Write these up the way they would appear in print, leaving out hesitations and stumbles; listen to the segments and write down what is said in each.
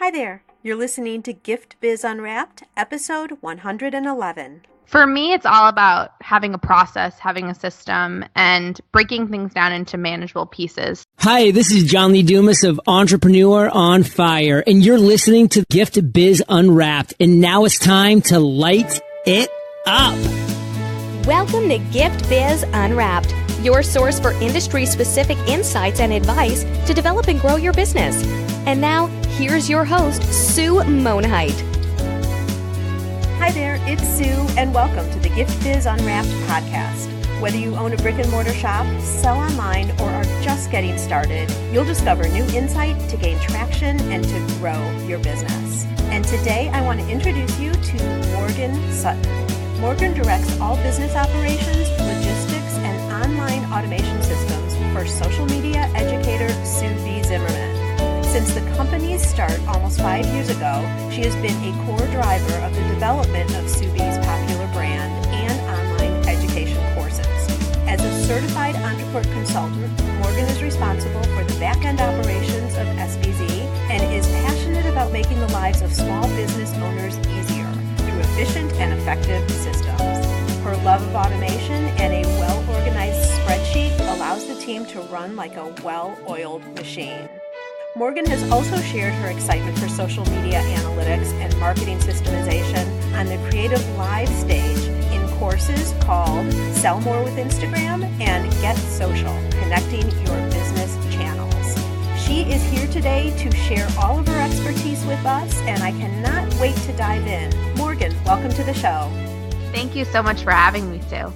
Hi there. You're listening to Gift Biz Unwrapped, episode 111. For me, it's all about having a process, having a system, and breaking things down into manageable pieces. Hi, this is John Lee Dumas of Entrepreneur on Fire, and you're listening to Gift Biz Unwrapped, and now it's time to light it up. Welcome to Gift Biz Unwrapped, your source for industry-specific insights and advice to develop and grow your business. And now, here's your host, Sue Monheit. Hi there, it's Sue, and welcome to the Gift Biz Unwrapped podcast. Whether you own a brick and mortar shop, sell online, or are just getting started, you'll discover new insight to gain traction and to grow your business. And today, I want to introduce you to Morgan Sutton. Morgan directs all business operations, logistics, and online automation systems for social media educator Sue B. Zimmerman. Since the company's start almost 5 years ago, she has been a core driver of the development of Sue B's popular brand and online education courses. As a certified entrepreneur consultant, Morgan is responsible for the back-end operations of SBZ and is passionate about making the lives of small business owners easier through efficient and effective systems. Her love of automation and a well-organized spreadsheet allows the team to run like a well-oiled machine. Morgan has also shared her excitement for social media analytics and marketing systemization on the Creative Live stage in courses called Sell More with Instagram and Get Social, Connecting Your Business Channels. She is here today to share all of her expertise with us, and I cannot wait to dive in. Morgan, welcome to the show. Thank you so much for having me, Sue.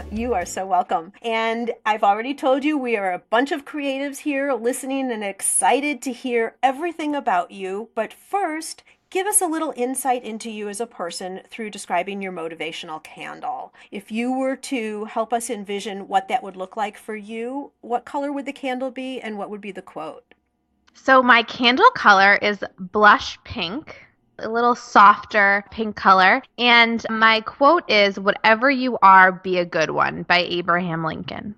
You are so welcome. And I've already told you we are a bunch of creatives here listening and excited to hear everything about you. But first, give us a little insight into you as a person through describing your motivational candle. If you were to help us envision what that would look like for you, what color would the candle be and what would be the quote? So my candle color is blush pink, a little softer pink color. And my quote is, "Whatever you are, be a good one," by Abraham Lincoln.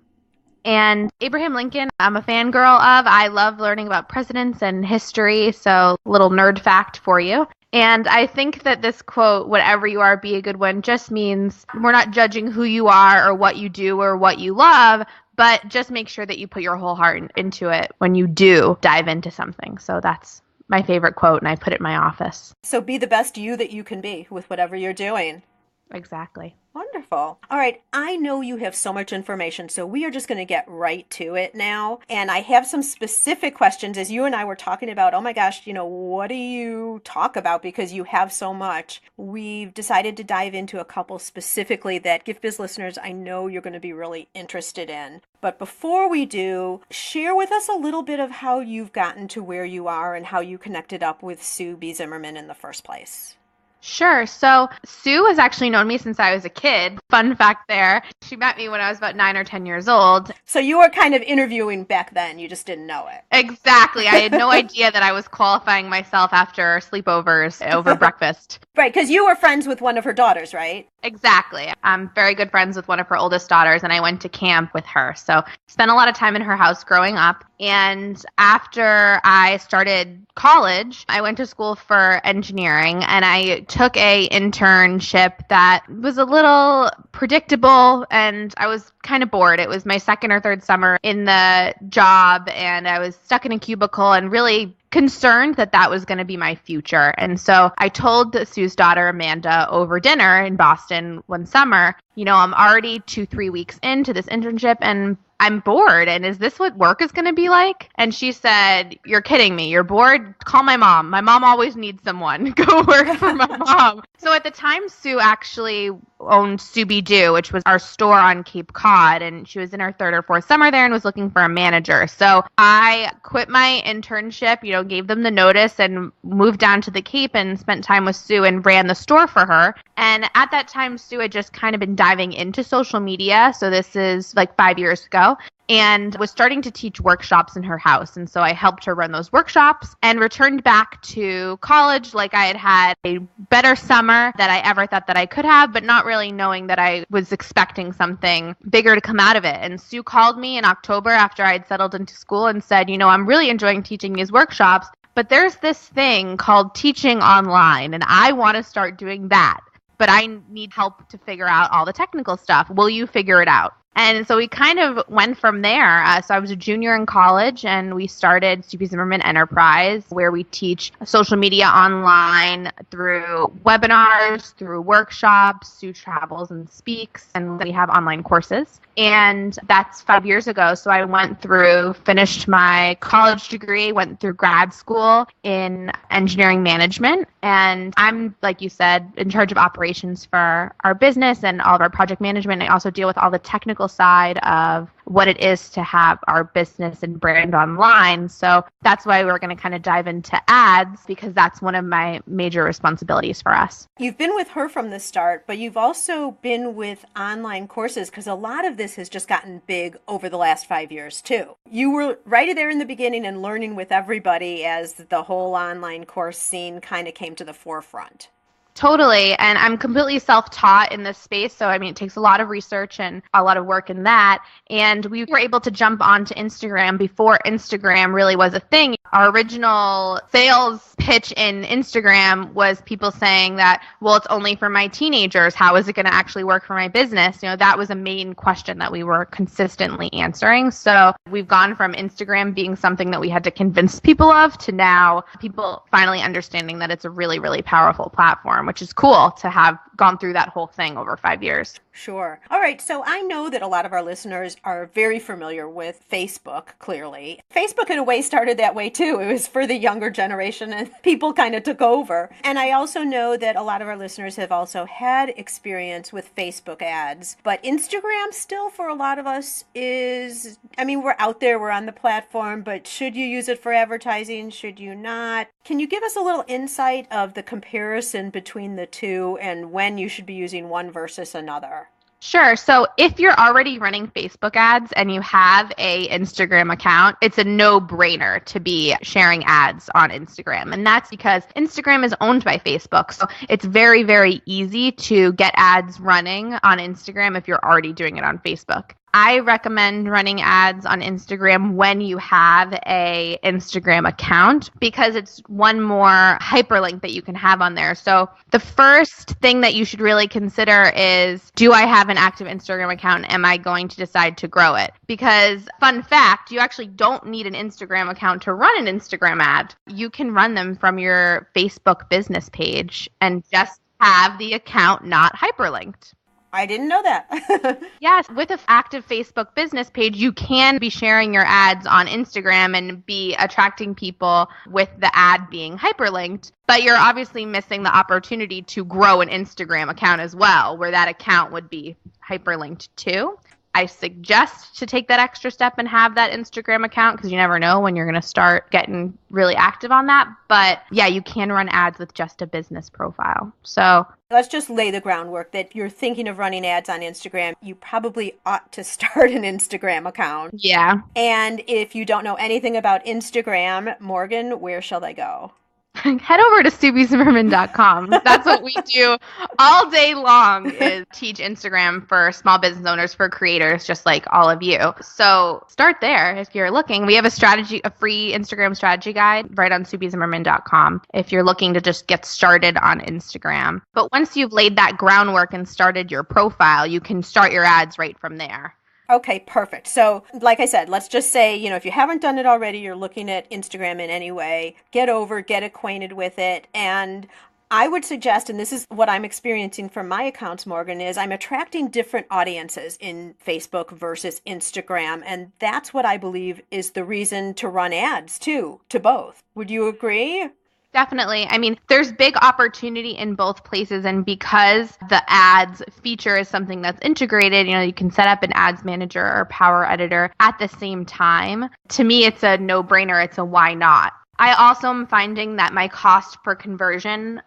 And Abraham Lincoln, I'm a fangirl of. I love learning about presidents and history, so little nerd fact for you. And I think that this quote, "Whatever you are, be a good one," just means we're not judging who you are or what you do or what you love, but just make sure that you put your whole heart into it when you do dive into something. So that's my favorite quote, and I put it in my office. So be the best you that you can be with whatever you're doing. Exactly. Wonderful. All right. I know you have so much information, so we are just going to get right to it now. And I have some specific questions as you and I were talking about, oh my gosh, what do you talk about? Because you have so much. We've decided to dive into a couple specifically that Gift Biz listeners, I know you're going to be really interested in. But before we do, share with us a little bit of how you've gotten to where you are and how you connected up with Sue B. Zimmerman in the first place. Sure. So Sue has actually known me since I was a kid. Fun fact there. She met me when I was about 9 or 10 years old. So you were kind of interviewing back then. You just didn't know it. Exactly. I had no idea that I was qualifying myself after sleepovers over breakfast. Right, because you were friends with one of her daughters, right? Exactly. I'm very good friends with one of her oldest daughters, and I went to camp with her. So spent a lot of time in her house growing up. And after I started college, I went to school for engineering, and I took a internship that was a little predictable, and I was kind of bored. It was my second or third summer in the job, and I was stuck in a cubicle and really concerned that that was going to be my future. And so I told Sue's daughter, Amanda, over dinner in Boston one summer, I'm already 2-3 weeks into this internship and I'm bored. And is this what work is going to be like? And she said, "You're kidding me. You're bored? Call my mom. My mom always needs someone. Go work for my mom." So at the time, Sue actually owned Sue-Be-Do, which was our store on Cape Cod. And she was in her third or fourth summer there and was looking for a manager. So I quit my internship, gave them the notice and moved down to the Cape and spent time with Sue and ran the store for her. And at that time, Sue had just kind of been diving into social media. So this is like 5 years ago. And was starting to teach workshops in her house. And so I helped her run those workshops and returned back to college like I had had a better summer that I ever thought that I could have, but not really knowing that I was expecting something bigger to come out of it. And Sue called me in October after I had settled into school and said, I'm really enjoying teaching these workshops, but there's this thing called teaching online, and I want to start doing that, but I need help to figure out all the technical stuff. Will you figure it out? And so we kind of went from there. So I was a junior in college, and we started Subi Zimmerman Enterprise, where we teach social media online through webinars, through workshops. Sue travels and speaks, and we have online courses. And that's 5 years ago. So I finished my college degree, went through grad school in engineering management. And I'm, like you said, in charge of operations for our business and all of our project management. I also deal with all the technical side of what it is to have our business and brand online. So that's why we're going to kind of dive into ads, because that's one of my major responsibilities for us. You've been with her from the start, but you've also been with online courses, because a lot of this has just gotten big over the last 5 years too. You were right there in the beginning and learning with everybody as the whole online course scene kind of came to the forefront. Totally. And I'm completely self-taught in this space. So, I mean, it takes a lot of research and a lot of work in that. And we were able to jump onto Instagram before Instagram really was a thing. Our original sales pitch in Instagram was people saying that, well, it's only for my teenagers. How is it going to actually work for my business? You know, that was a main question that we were consistently answering. So we've gone from Instagram being something that we had to convince people of to now people finally understanding that it's a really, really powerful platform, which is cool to have gone through that whole thing over 5 years. Sure. All right. So I know that a lot of our listeners are very familiar with Facebook, clearly. Facebook in a way started that way too. It was for the younger generation and people kind of took over. And I also know that a lot of our listeners have also had experience with Facebook ads. But Instagram still for a lot of us is, I mean, we're out there, we're on the platform, but should you use it for advertising? Should you not? Can you give us a little insight of the comparison between the two and when you should be using one versus another? Sure. So if you're already running Facebook ads and you have a Instagram account, it's a no-brainer to be sharing ads on Instagram. And that's because Instagram is owned by Facebook. So it's very, very easy to get ads running on Instagram if you're already doing it on Facebook. I recommend running ads on Instagram when you have a Instagram account because it's one more hyperlink that you can have on there. So the first thing that you should really consider is, do I have an active Instagram account? And am I going to decide to grow it? Because fun fact, you actually don't need an Instagram account to run an Instagram ad. You can run them from your Facebook business page and just have the account not hyperlinked. I didn't know that. Yes, with an active Facebook business page, you can be sharing your ads on Instagram and be attracting people with the ad being hyperlinked, but you're obviously missing the opportunity to grow an Instagram account as well, where that account would be hyperlinked too. I suggest to take that extra step and have that Instagram account because you never know when you're going to start getting really active on that. But yeah, you can run ads with just a business profile. So let's just lay the groundwork that you're thinking of running ads on Instagram. You probably ought to start an Instagram account. Yeah. And if you don't know anything about Instagram, Morgan, where shall they go? Head over to SubiZimmerman.com. That's what we do all day long is teach Instagram for small business owners, for creators, just like all of you. So start there if you're looking. We have a free Instagram strategy guide right on SubiZimmerman.com if you're looking to just get started on Instagram. But once you've laid that groundwork and started your profile, you can start your ads right from there. Okay, perfect. So like I said, let's just say, if you haven't done it already, you're looking at Instagram in any way, get acquainted with it. And I would suggest, and this is what I'm experiencing from my accounts, Morgan, is I'm attracting different audiences in Facebook versus Instagram. And that's what I believe is the reason to run ads too, to both. Would you agree? Definitely. I mean, there's big opportunity in both places. And because the ads feature is something that's integrated, you can set up an ads manager or power editor at the same time. To me, it's a no-brainer. It's a why not. I also am finding that my cost per conversion,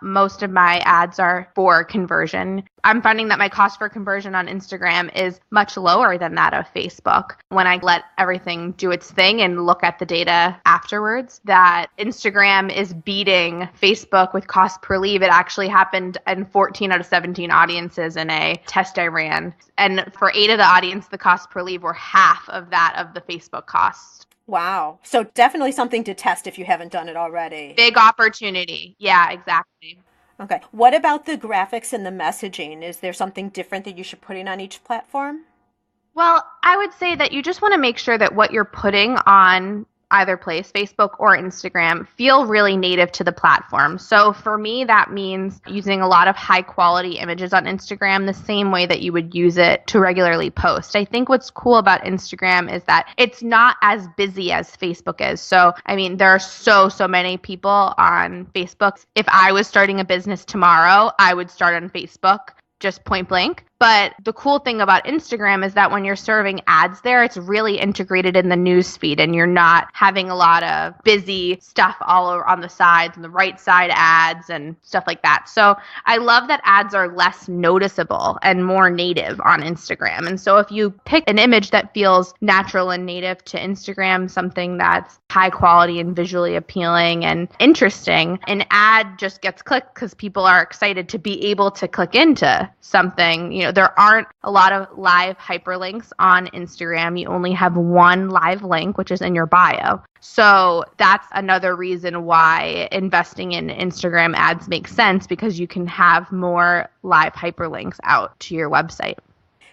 most of my ads are for conversion. I'm finding that my cost per conversion on Instagram is much lower than that of Facebook. When I let everything do its thing and look at the data afterwards, that Instagram is beating Facebook with cost per lead. It actually happened in 14 out of 17 audiences in a test I ran. And for 8 of the audience, the cost per lead were half of that of the Facebook costs. Wow. So definitely something to test if you haven't done it already. Big opportunity. Yeah, exactly. Okay. What about the graphics and the messaging? Is there something different that you should put in on each platform? Well, I would say that you just want to make sure that what you're putting on either place, Facebook or Instagram, feel really native to the platform. So for me, that means using a lot of high quality images on Instagram the same way that you would use it to regularly post. I think what's cool about Instagram is that it's not as busy as Facebook is. So, I mean, there are so many people on Facebook. If I was starting a business tomorrow, I would start on Facebook, just point blank. But the cool thing about Instagram is that when you're serving ads there, it's really integrated in the news feed and you're not having a lot of busy stuff all over on the sides and the right side ads and stuff like that. So I love that ads are less noticeable and more native on Instagram. And so if you pick an image that feels natural and native to Instagram, something that's high quality and visually appealing and interesting, an ad just gets clicked because people are excited to be able to click into something. You know, there aren't a lot of live hyperlinks on Instagram. You only have one live link, which is in your bio. So that's another reason why investing in Instagram ads makes sense, because you can have more live hyperlinks out to your website.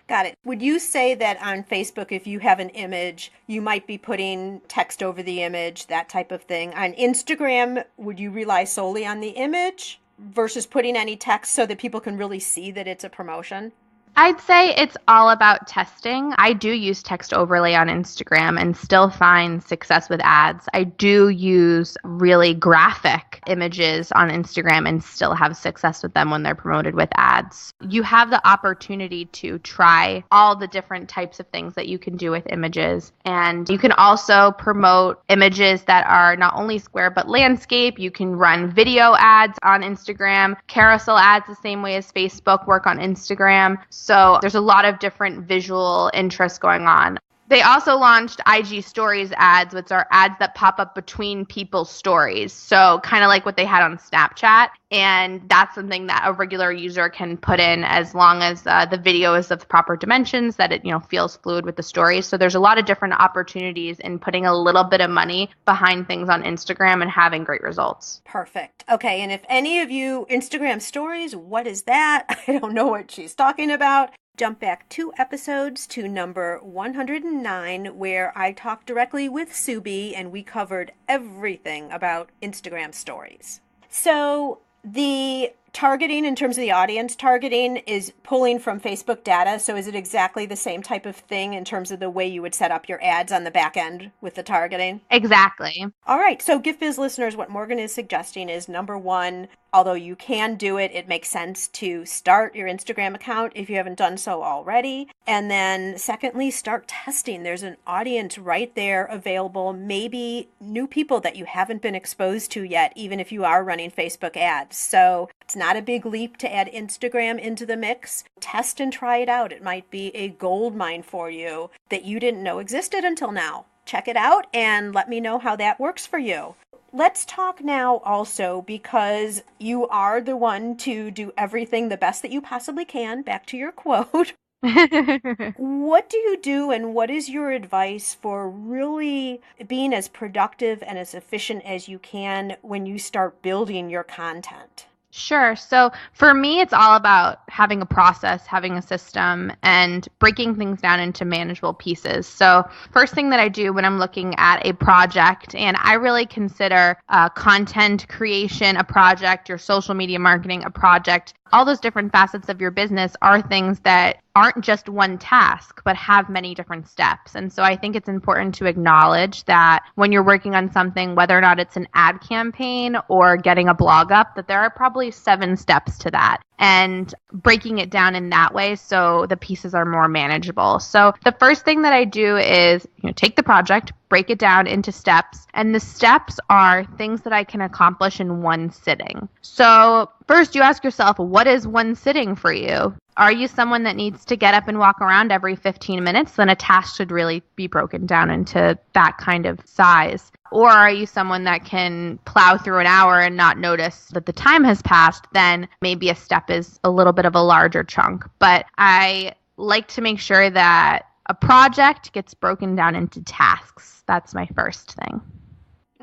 Got it. Would you say that on Facebook, if you have an image, you might be putting text over the image, that type of thing? On Instagram, would you rely solely on the image versus putting any text so that people can really see that it's a promotion? I'd say it's all about testing. I do use text overlay on Instagram and still find success with ads. I do use really graphic images on Instagram and still have success with them when they're promoted with ads. You have the opportunity to try all the different types of things that you can do with images. And you can also promote images that are not only square but landscape. You can run video ads on Instagram, carousel ads the same way as Facebook work on Instagram. So there's a lot of different visual interests going on. They also launched IG Stories ads, which are ads that pop up between people's stories. So kind of like what they had on Snapchat. And that's something that a regular user can put in as long as the video is of the proper dimensions, that it feels fluid with the stories. So there's a lot of different opportunities in putting a little bit of money behind things on Instagram and having great results. Perfect. Okay, and if any of you Instagram stories, what is that? I don't know what she's talking about. Jump back 2 episodes to number 109, where I talked directly with Subi and we covered everything about Instagram stories. So the targeting, in terms of the audience targeting, is pulling from Facebook data. So is it exactly the same type of thing in terms of the way you would set up your ads on the back end with the targeting? Exactly. All right. So Gift Biz listeners, what Morgan is suggesting is, number one, although you can do it, it makes sense to start your Instagram account if you haven't done so already. And then secondly, start testing. There's an audience right there available, maybe new people that you haven't been exposed to yet, even if you are running Facebook ads. So it's not a big leap to add Instagram into the mix. Test and try it out. It might be a gold mine for you that you didn't know existed until now. Check it out and let me know how that works for you. Let's talk now also, because you are the one to do everything the best that you possibly can. Back to your quote. What do you do, and what is your advice for really being as productive and as efficient as you can when you start building your content? Sure. So for me, it's all about having a process, having a system, and breaking things down into manageable pieces. So first thing that I do when I'm looking at a project, and I really consider content creation a project, your social media marketing a project, all those different facets of your business are things that aren't just one task, but have many different steps. And so I think it's important to acknowledge that when you're working on something, whether or not it's an ad campaign or getting a blog up, that there are probably 7 steps to that, and breaking it down in that way so the pieces are more manageable. So the first thing that I do is take the project, break it down into steps, and the steps are things that I can accomplish in one sitting. So first you ask yourself, what is one sitting for you? Are you someone that needs to get up and walk around every 15 minutes? Then a task should really be broken down into that kind of size. Or are you someone that can plow through an hour and not notice that the time has passed? Then maybe a step is a little bit of a larger chunk. But I like to make sure that a project gets broken down into tasks. That's my first thing.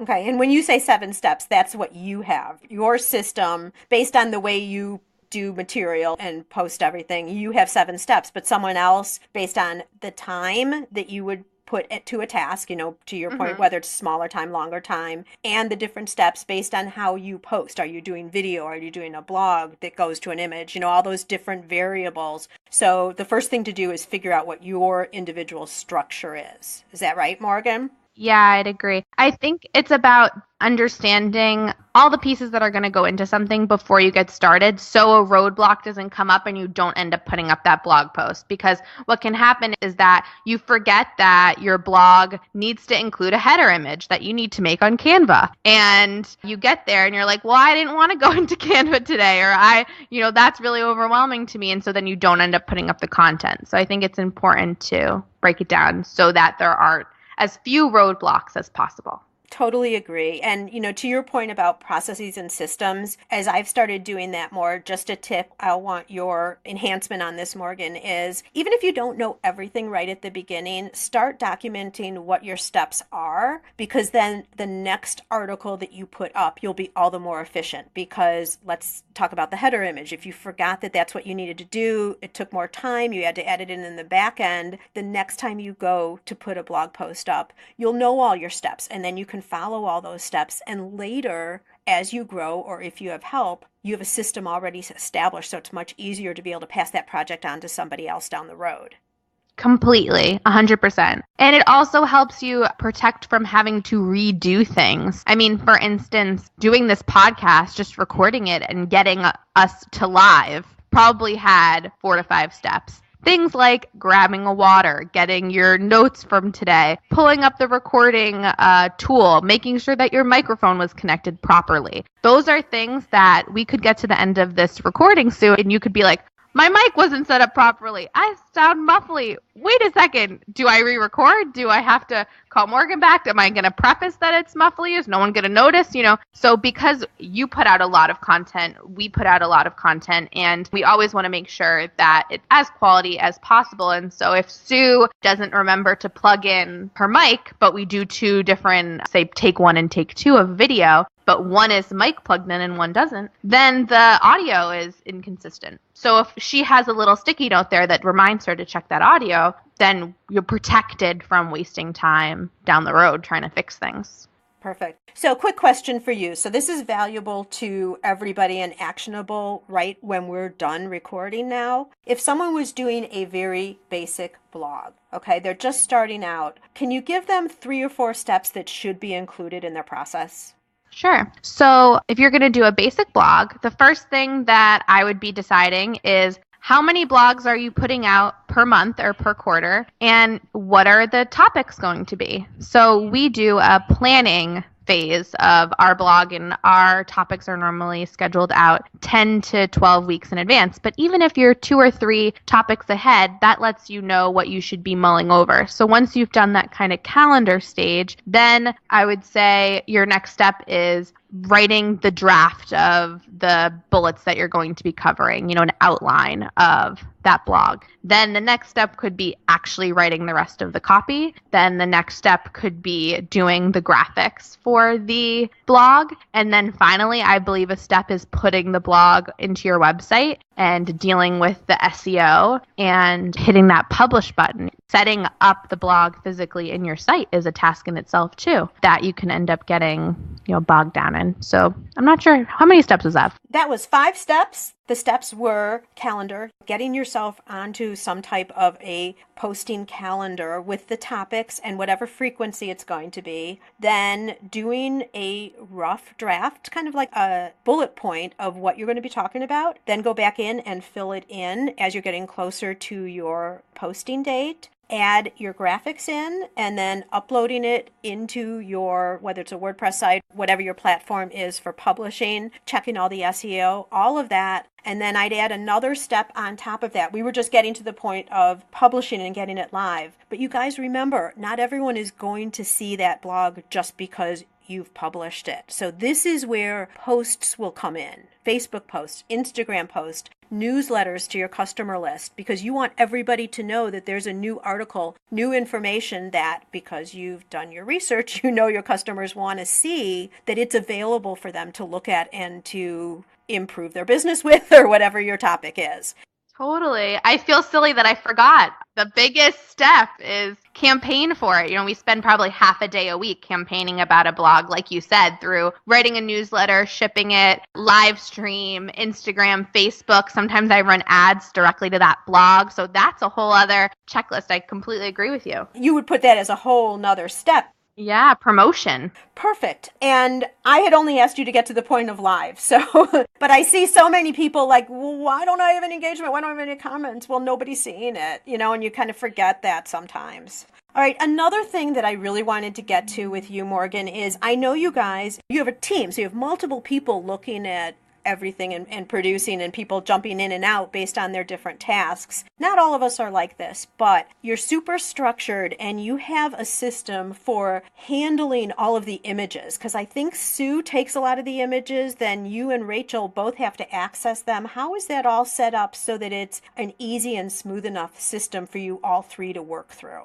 Okay. And when you say 7 steps, that's what you have. Your system, based on the way you do material and post everything, you have 7 steps, but someone else, based on the time that you would put it to a task, to your point, whether it's smaller time, longer time, and the different steps based on how you post. Are you doing video? Are you doing a blog that goes to an image? All those different variables. So the first thing to do is figure out what your individual structure is. Is that right, Morgan? Yeah, I'd agree. I think it's about understanding all the pieces that are going to go into something before you get started, so a roadblock doesn't come up and you don't end up putting up that blog post. Because what can happen is that you forget that your blog needs to include a header image that you need to make on Canva. And you get there and you're like, well, I didn't want to go into Canva today, or that's really overwhelming to me. And so then you don't end up putting up the content. So I think it's important to break it down so that there are as few roadblocks as possible. Totally agree. And, to your point about processes and systems, as I've started doing that more, just a tip, I want your enhancement on this, Morgan, is even if you don't know everything right at the beginning, start documenting what your steps are, because then the next article that you put up, you'll be all the more efficient. Because let's talk about the header image. If you forgot that that's what you needed to do, it took more time, you had to edit it in the back end, the next time you go to put a blog post up, you'll know all your steps, and then you can follow all those steps. And later, as you grow, or if you have help, you have a system already established. So it's much easier to be able to pass that project on to somebody else down the road. Completely, 100%. And it also helps you protect from having to redo things. I mean, for instance, doing this podcast, just recording it and getting us to live probably had 4 to 5 steps. Things like grabbing a water, getting your notes from today, pulling up the recording tool, making sure that your microphone was connected properly. Those are things that we could get to the end of this recording soon, and you could be like, my mic wasn't set up properly. I sound muffly. Wait a second. Do I re-record? Do I have to call Morgan back? Am I going to preface that it's muffly? Is no one going to notice? So because you put out a lot of content, we put out a lot of content, and we always want to make sure that it's as quality as possible. And so if Sue doesn't remember to plug in her mic, but we do 2 different, say, take 1 and take 2 of video, but one is mic plugged in and one doesn't, then the audio is inconsistent. So if she has a little sticky note there that reminds her to check that audio, then you're protected from wasting time down the road trying to fix things. Perfect. So quick question for you. So this is valuable to everybody and actionable right when we're done recording now. If someone was doing a very basic blog, okay, they're just starting out, can you give them 3 or 4 steps that should be included in their process? Sure. So if you're going to do a basic blog, the first thing that I would be deciding is how many blogs are you putting out per month or per quarter, and what are the topics going to be? So we do a planning phase of our blog, and our topics are normally scheduled out 10 to 12 weeks in advance. But even if you're 2 or 3 topics ahead, that lets you know what you should be mulling over. So once you've done that kind of calendar stage, then I would say your next step is writing the draft of the bullets that you're going to be covering, an outline of that blog. Then the next step could be actually writing the rest of the copy. Then the next step could be doing the graphics for the blog. And then finally, I believe a step is putting the blog into your website and dealing with the SEO and hitting that publish button. Setting up the blog physically in your site is a task in itself too, that you can end up getting, bogged down in. So I'm not sure, how many steps was that? That was 5 steps. The steps were calendar, getting yourself onto some type of a posting calendar with the topics and whatever frequency it's going to be. Then doing a rough draft, kind of like a bullet point of what you're going to be talking about. Then go back in and fill it in as you're getting closer to your posting date. Add your graphics in, and then uploading it into your, whether it's a WordPress site, whatever your platform is for publishing, checking all the SEO, all of that. And then I'd add another step on top of that. We were just getting to the point of publishing and getting it live. But you guys remember, not everyone is going to see that blog just because you've published it. So this is where posts will come in. Facebook posts, Instagram posts, newsletters to your customer list, because you want everybody to know that there's a new article, new information that, because you've done your research, you know your customers want to see, that it's available for them to look at and to improve their business with, or whatever your topic is. Totally. I feel silly that I forgot. The biggest step is campaign for it. We spend probably half a day a week campaigning about a blog, like you said, through writing a newsletter, shipping it, live stream, Instagram, Facebook. Sometimes I run ads directly to that blog. So that's a whole other checklist. I completely agree with you. You would put that as a whole nother step. Yeah, promotion. Perfect. And I had only asked you to get to the point of live. So, but I see so many people like, well, why don't I have any engagement? Why don't I have any comments? Well, nobody's seeing it, and you kind of forget that sometimes. All right. Another thing that I really wanted to get to with you, Morgan, is I know you guys, you have a team. So you have multiple people looking at everything and producing, and people jumping in and out based on their different tasks. Not all of us are like this, but you're super structured and you have a system for handling all of the images, because I think Sue takes a lot of the images, then you and Rachel both have to access them. How is that all set up so that it's an easy and smooth enough system for you all three to work through?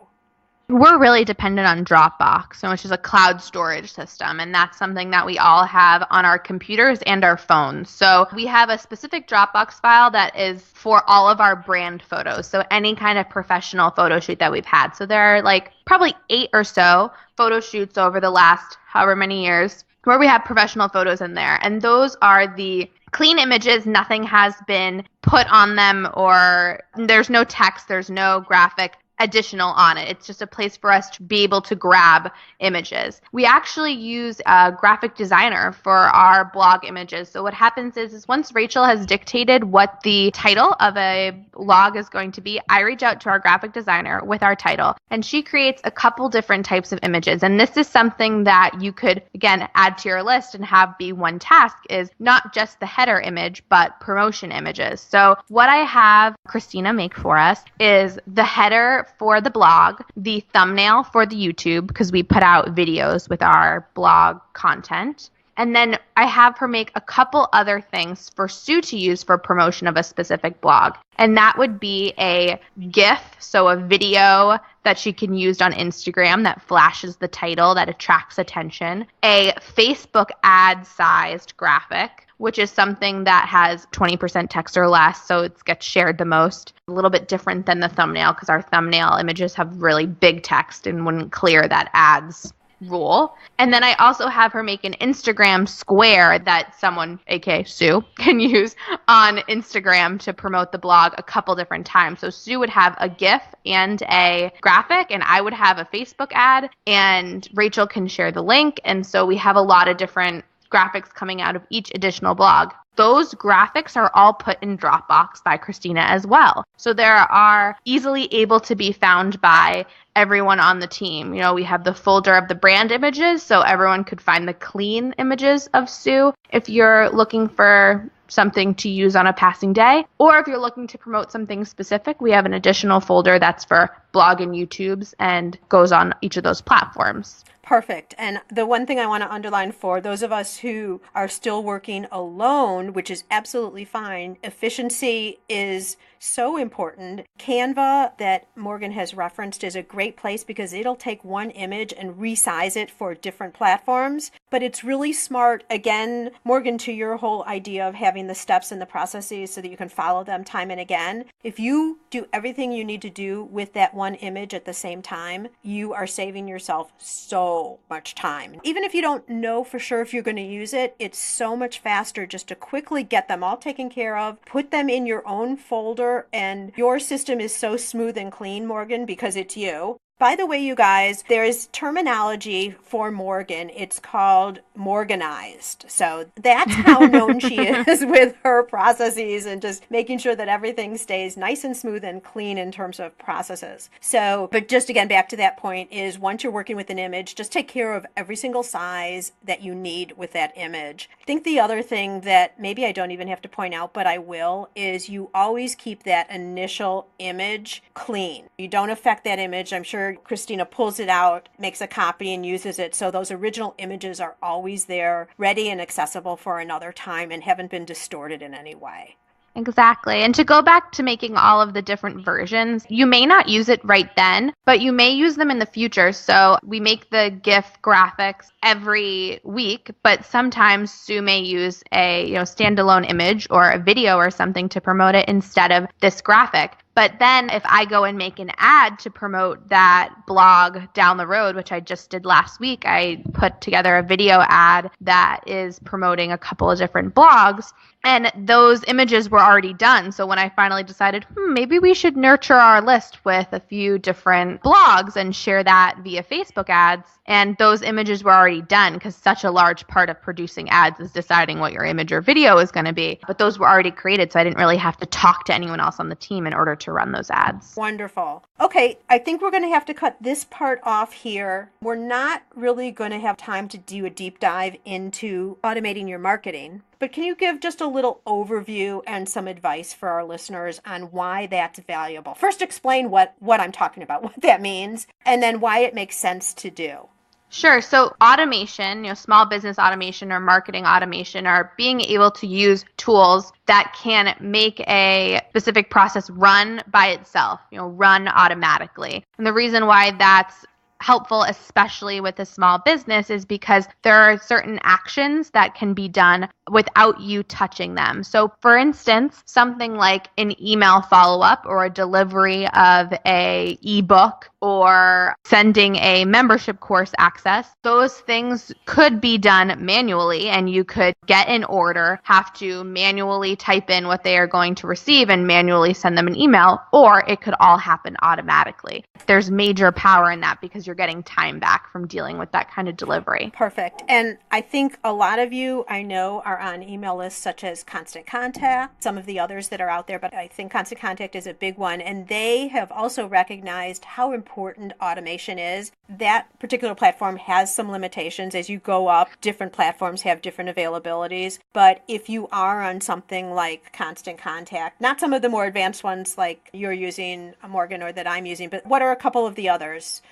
We're really dependent on Dropbox, which is a cloud storage system, and that's something that we all have on our computers and our phones. So we have a specific Dropbox file that is for all of our brand photos, so any kind of professional photo shoot that we've had. So there are like probably 8 or so photo shoots over the last however many years where we have professional photos in there, and those are the clean images. Nothing has been put on them, or there's no text, there's no graphic additional on it. It's just a place for us to be able to grab images. We actually use a graphic designer for our blog images. So what happens is once Rachel has dictated what the title of a blog is going to be, I reach out to our graphic designer with our title, and she creates a couple different types of images. And this is something that you could, again, add to your list and have be one task, is not just the header image, but promotion images. So what I have Christina make for us is the header for the blog, the thumbnail for the YouTube, because we put out videos with our blog content. And then I have her make a couple other things for Sue to use for promotion of a specific blog. And that would be a GIF, so a video that she can use on Instagram that flashes the title, that attracts attention, a Facebook ad-sized graphic, which is something that has 20% text or less, so it gets shared the most. A little bit different than the thumbnail, because our thumbnail images have really big text and wouldn't clear that ads rule. And then I also have her make an Instagram square that someone, aka Sue, can use on Instagram to promote the blog a couple different times. So Sue would have a GIF and a graphic, and I would have a Facebook ad, and Rachel can share the link. And so we have a lot of different graphics coming out of each additional blog. Those graphics are all put in Dropbox by Christina as well. So they are easily able to be found by everyone on the team. We have the folder of the brand images, so everyone could find the clean images of Sue if you're looking for something to use on a passing day, or if you're looking to promote something specific, we have an additional folder that's for blog and YouTubes and goes on each of those platforms. Perfect. And the one thing I want to underline for those of us who are still working alone, which is absolutely fine, efficiency is so important. Canva, that Morgan has referenced, is a great place because it'll take one image and resize it for different platforms. But it's really smart, again, Morgan, to your whole idea of having the steps and the processes so that you can follow them time and again. If you do everything you need to do with that one image at the same time, you are saving yourself so much time. Even if you don't know for sure if you're going to use it, it's so much faster just to quickly get them all taken care of, put them in your own folder, and your system is so smooth and clean, Morgan, because it's you. By the way, you guys, there is terminology for Morgan. It's called Morganized. So that's how known she is with her processes and just making sure that everything stays nice and smooth and clean in terms of processes. So, but just again, back to that point is once you're working with an image, just take care of every single size that you need with that image. I think the other thing that maybe I don't even have to point out, but I will, is you always keep that initial image clean. You don't affect that image. I'm sure later, Christina pulls it out, makes a copy and uses it. So those original images are always there, ready and accessible for another time and haven't been distorted in any way. Exactly. And to go back to making all of the different versions, you may not use it right then, but you may use them in the future. So we make the GIF graphics every week, but sometimes Sue may use a standalone image or a video or something to promote it instead of this graphic. But then if I go and make an ad to promote that blog down the road, which I just did last week, I put together a video ad that is promoting a couple of different blogs. And those images were already done. So when I finally decided, maybe we should nurture our list with a few different blogs and share that via Facebook ads. And those images were already done because such a large part of producing ads is deciding what your image or video is going to be. But those were already created, so I didn't really have to talk to anyone else on the team in order to run those ads. Wonderful. Okay, I think we're going to have to cut this part off here. We're not really going to have time to do a deep dive into automating your marketing. But can you give just a little overview and some advice for our listeners on why that's valuable? First, explain what I'm talking about, what that means, and then why it makes sense to do. Sure. So automation, small business automation or marketing automation are being able to use tools that can make a specific process run by itself, run automatically. And the reason why that's helpful, especially with a small business, is because there are certain actions that can be done without you touching them. So for instance, something like an email follow-up or a delivery of a ebook or sending a membership course access, those things could be done manually, and you could get an order, have to manually type in what they are going to receive and manually send them an email, or it could all happen automatically. There's major power in that because you're getting time back from dealing with that kind of delivery. Perfect. And I think a lot of you, I know, are on email lists such as Constant Contact, some of the others that are out there, but I think Constant Contact is a big one. And they have also recognized how important automation is. That particular platform has some limitations. As you go up, different platforms have different availabilities. But if you are on something like Constant Contact, not some of the more advanced ones like you're using, Morgan, or that I'm using, but what are a couple of the others?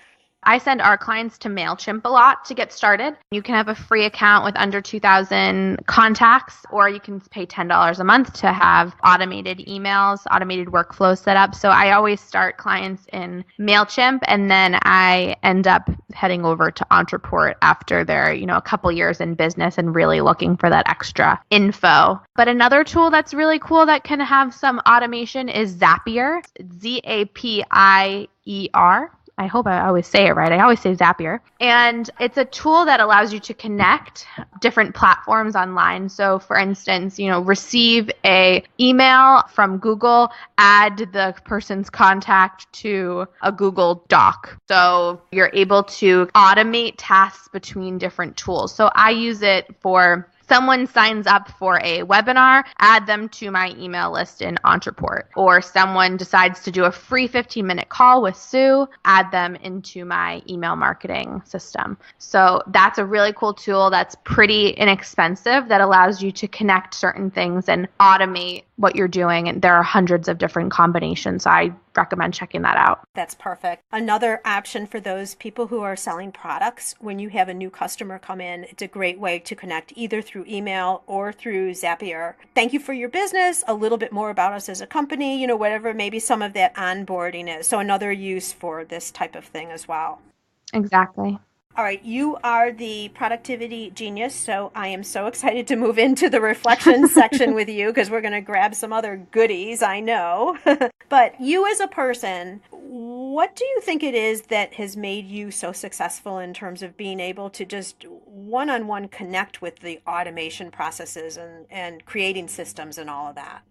I send our clients to MailChimp a lot to get started. You can have a free account with under 2,000 contacts, or you can pay $10 a month to have automated emails, automated workflows set up. So I always start clients in MailChimp, and then I end up heading over to Entreport after they're, a couple years in business and really looking for that extra info. But another tool that's really cool that can have some automation is Zapier, Zapier. I hope I always say it right. I always say Zapier. And it's a tool that allows you to connect different platforms online. So for instance, receive a email from Google, add the person's contact to a Google Doc. So you're able to automate tasks between different tools. So I use it for someone signs up for a webinar, add them to my email list in Entreport. Or someone decides to do a free 15-minute call with Sue, add them into my email marketing system. So that's a really cool tool that's pretty inexpensive that allows you to connect certain things and automate what you're doing. And there are hundreds of different combinations. So I recommend checking that out. That's perfect. Another option for those people who are selling products, when you have a new customer come in, it's a great way to connect either through email or through Zapier. Thank you for your business, a little bit more about us as a company, whatever maybe some of that onboarding is. So another use for this type of thing as well. Exactly. All right, you are the productivity genius, so I am so excited to move into the reflection section with you because we're going to grab some other goodies, I know. But you as a person, what do you think it is that has made you so successful in terms of being able to just one-on-one connect with the automation processes and creating systems and all of that?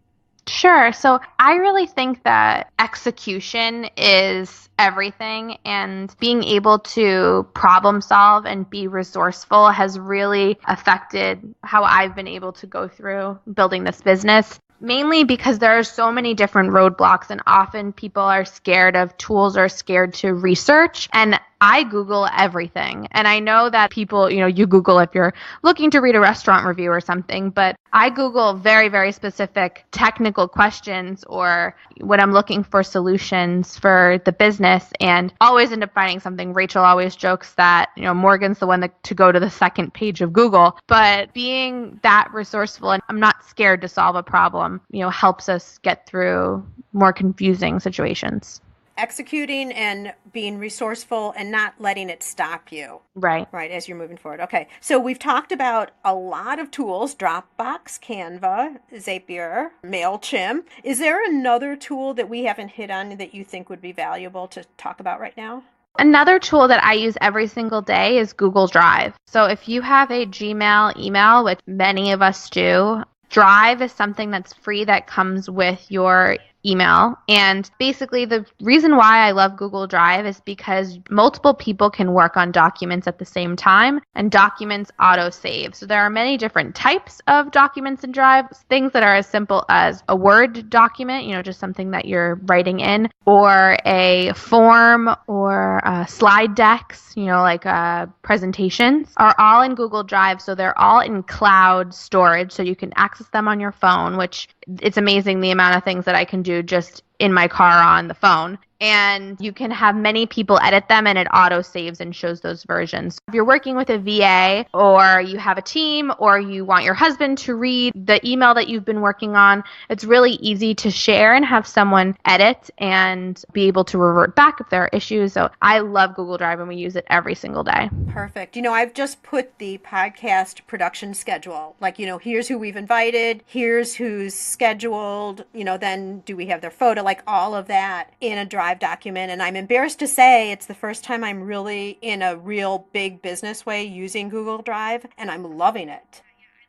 Sure. So I really think that execution is everything, and being able to problem solve and be resourceful has really affected how I've been able to go through building this business. Mainly because there are so many different roadblocks, and often people are scared of tools or scared to research. And I Google everything. And I know that people, you Google if you're looking to read a restaurant review or something, but I Google very, very specific technical questions or when I'm looking for solutions for the business and always end up finding something. Rachel always jokes that, Morgan's the one to go to the second page of Google, but being that resourceful and I'm not scared to solve a problem, helps us get through more confusing situations. Executing and being resourceful and not letting it stop you. Right, as you're moving forward. Okay, so we've talked about a lot of tools, Dropbox, Canva, Zapier, MailChimp. Is there another tool that we haven't hit on that you think would be valuable to talk about right now? Another tool that I use every single day is Google Drive. So if you have a Gmail email, which many of us do, Drive is something that's free that comes with your email. And basically the reason why I love Google Drive is because multiple people can work on documents at the same time and documents auto-save. So there are many different types of documents in Drive, things that are as simple as a Word document, just something that you're writing in, or a form or slide decks, like presentations are all in Google Drive. So they're all in cloud storage. So you can access them on your phone, which it's amazing the amount of things that I can do just in my car on the phone. And you can have many people edit them and it auto saves and shows those versions. If you're working with a VA or you have a team or you want your husband to read the email that you've been working on, it's really easy to share and have someone edit and be able to revert back if there are issues. So I love Google Drive and we use it every single day. Perfect. I've just put the podcast production schedule. Here's who we've invited, here's who's scheduled, then do we have their photo, all of that in a Drive document. And I'm embarrassed to say it's the first time I'm really in a real big business way using Google Drive, and I'm loving it.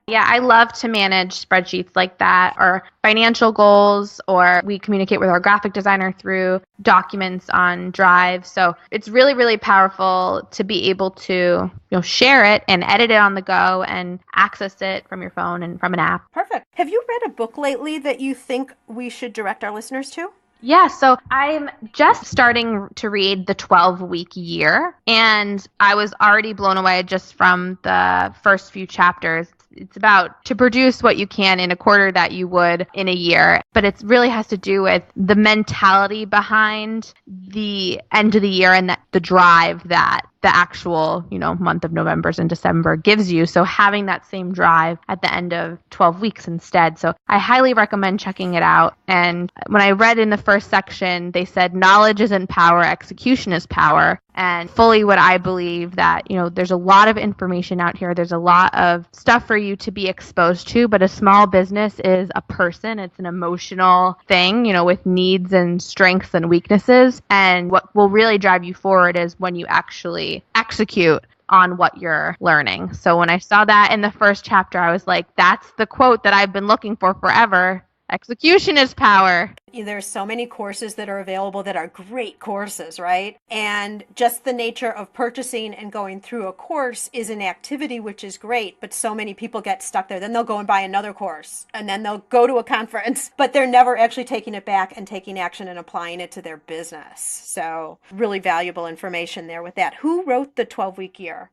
Yeah, I love to manage spreadsheets like that or financial goals, or we communicate with our graphic designer through documents on Drive. So it's really, really powerful to be able to share it and edit it on the go and access it from your phone and from an app. Perfect. Have you read a book lately that you think we should direct our listeners to? Yeah, so I'm just starting to read The 12-Week Year, and I was already blown away just from the first few chapters. It's about to produce what you can in a quarter that you would in a year, but it really has to do with the mentality behind the end of the year and the drive that the actual, month of November and December gives you. So having that same drive at the end of 12 weeks instead. So I highly recommend checking it out. And when I read in the first section, they said knowledge isn't power, execution is power. And fully what I believe that, there's a lot of information out here. There's a lot of stuff for you to be exposed to, but a small business is a person. It's an emotional thing, with needs and strengths and weaknesses. And what will really drive you forward is when you actually execute on what you're learning. So when I saw that in the first chapter, I was like, that's the quote that I've been looking for forever. Execution is power. There's so many courses that are available that are great courses, right? And just the nature of purchasing and going through a course is an activity, which is great, but so many people get stuck there. Then they'll go and buy another course, and then they'll go to a conference, but they're never actually taking it back and taking action and applying it to their business. So really valuable information there with that. Who wrote the 12-Week Year?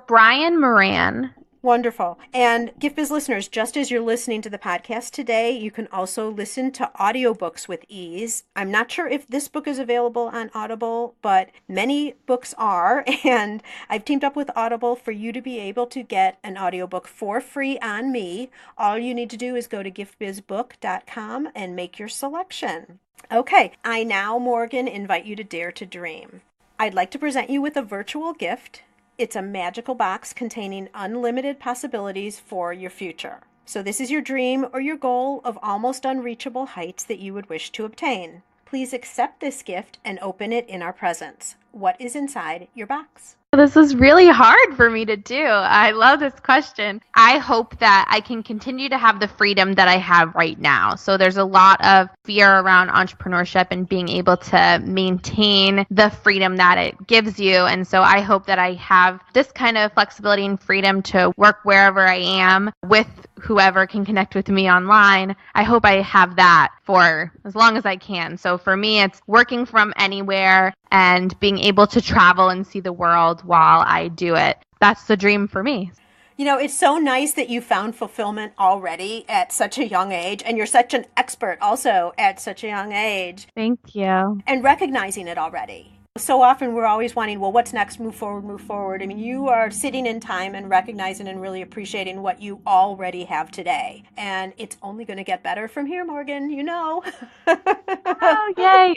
Brian Moran. Wonderful. And Gift Biz listeners, just as you're listening to the podcast today, you can also listen to audiobooks with ease. I'm not sure if this book is available on Audible, but many books are. And I've teamed up with Audible for you to be able to get an audiobook for free on me. All you need to do is go to giftbizbook.com and make your selection. Okay, I now, Morgan, invite you to dare to dream. I'd like to present you with a virtual gift. It's a magical box containing unlimited possibilities for your future. So this is your dream or your goal of almost unreachable heights that you would wish to obtain. Please accept this gift and open it in our presence. What is inside your box? This is really hard for me to do. I love this question. I hope that I can continue to have the freedom that I have right now. So there's a lot of fear around entrepreneurship and being able to maintain the freedom that it gives you. And so I hope that I have this kind of flexibility and freedom to work wherever I am with whoever can connect with me online. I hope I have that for as long as I can. So for me, it's working from anywhere and being able to travel and see the world while I do it. That's the dream for me. You know, it's so nice that you found fulfillment already at such a young age, and you're such an expert also at such a young age. Thank you. And recognizing it already. So often we're always wanting, well, what's next? Move forward, move forward. I mean, you are sitting in time and recognizing and really appreciating what you already have today. And it's only going to get better from here, Morgan, you know. Oh, yay.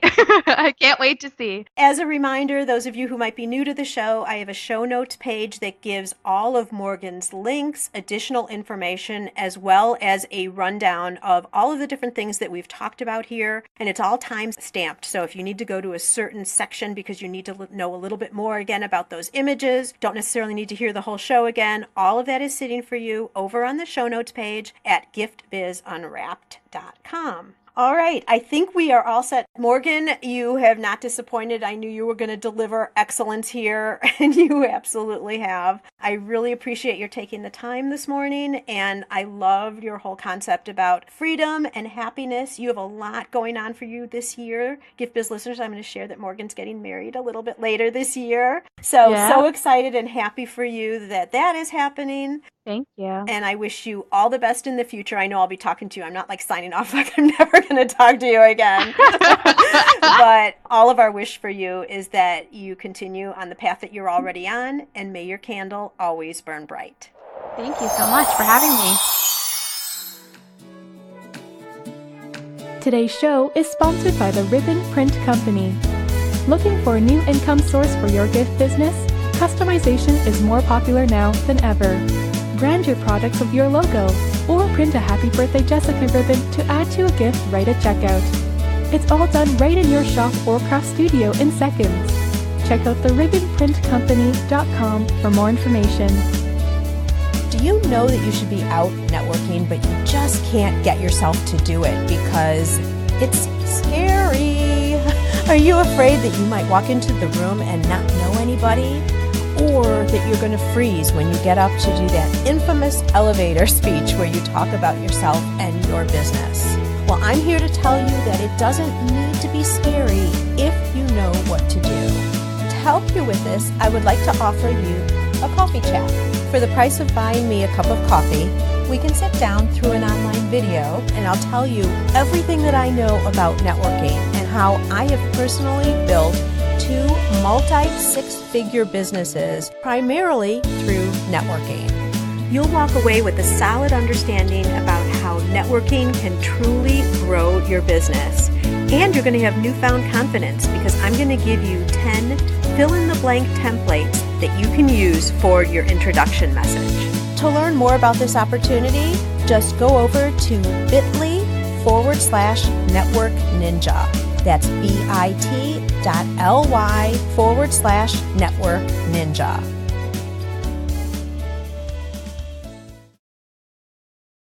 I can't wait to see. As a reminder, those of you who might be new to the show, I have a show notes page that gives all of Morgan's links, additional information, as well as a rundown of all of the different things that we've talked about here. And it's all time stamped. So if you need to go to a certain section because you need to know a little bit more again about those images, don't necessarily need to hear the whole show again, all of that is sitting for you over on the show notes page at giftbizunwrapped.com. All right, I think we are all set. Morgan, you have not disappointed. I knew you were going to deliver excellence here, and you absolutely have. I really appreciate your taking the time this morning, and I love your whole concept about freedom and happiness. You have a lot going on for you this year. Gift Biz listeners, I'm going to share that Morgan's getting married a little bit later this year. So excited and happy for you that that is happening. Thank you. And I wish you all the best in the future. I know I'll be talking to you. I'm not like signing off like I'm never going to talk to you again. But all of our wish for you is that you continue on the path that you're already on, and may your candle always burn bright. Thank you so much for having me. Today's show is sponsored by the Ribbon Print Company. Looking for a new income source for your gift business? Customization is more popular now than ever. Brand your products with your logo, or print a Happy Birthday Jessica ribbon to add to a gift right at checkout. It's all done right in your shop or craft studio in seconds. Check out theribbonprintcompany.com for more information. Do you know that you should be out networking, but you just can't get yourself to do it because it's scary? Are you afraid that you might walk into the room and not know anybody? Or that you're going to freeze when you get up to do that infamous elevator speech where you talk about yourself and your business? Well, I'm here to tell you that it doesn't need to be scary if you know what to do. To help you with this, I would like to offer you a coffee chat. For the price of buying me a cup of coffee, we can sit down through an online video and I'll tell you everything that I know about networking and how I have personally built 2 multi-6-figure businesses primarily through networking. You'll walk away with a solid understanding about how networking can truly grow your business. And you're going to have newfound confidence because I'm going to give you 10 fill-in-the-blank templates that you can use for your introduction message. To learn more about this opportunity, just go over to bit.ly/network ninja. That's bit.ly/network ninja.